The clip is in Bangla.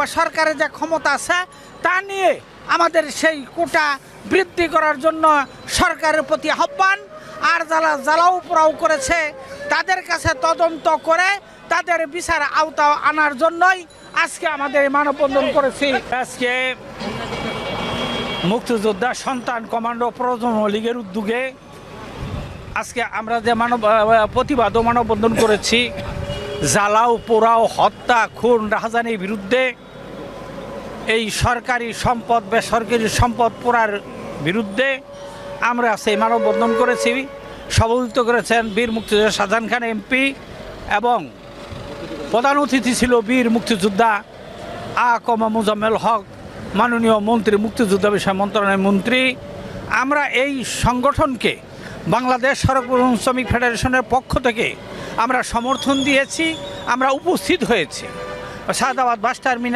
বা সরকারের যে ক্ষমতা আছে তা নিয়ে আমাদের সেই কোটা বৃদ্ধি করার জন্য সরকারের প্রতি আহ্বান। আর যারা জ্বালাও পোড়াও করেছে তাদের কাছে তদন্ত করে তাদের বিচার আওতা আনার জন্যই আজকে আমাদের মানববন্ধন করেছি। আজকে মুক্তিযোদ্ধা সন্তান কমান্ডো প্রজন্ম লীগের উদ্যোগে আজকে আমরা যে প্রতিবাদ ও মানববন্ধন করেছি, জ্বালাও পোড়াও হত্যা খুন রাহাজানির বিরুদ্ধে, এই সরকারি সম্পদ বেসরকারি সম্পদ পোড়ার বিরুদ্ধে আমরা সেই মানববন্ধন করেছি। সভাপতিত্ব করেছেন বীর মুক্তিযোদ্ধা শাহজাহান খান এমপি এবং প্রধান অতিথি ছিল বীর মুক্তিযোদ্ধা মোজাম্মেল হক, মাননীয় মন্ত্রী, মুক্তিযোদ্ধা বিষয় মন্ত্রণালয়ের মন্ত্রী। আমরা এই সংগঠনকে বাংলাদেশ সড়ক পরিবহন শ্রমিক ফেডারেশনের পক্ষ থেকে আমরা সমর্থন দিয়েছি, আমরা উপস্থিত হয়েছি। Sayedabad bus terminal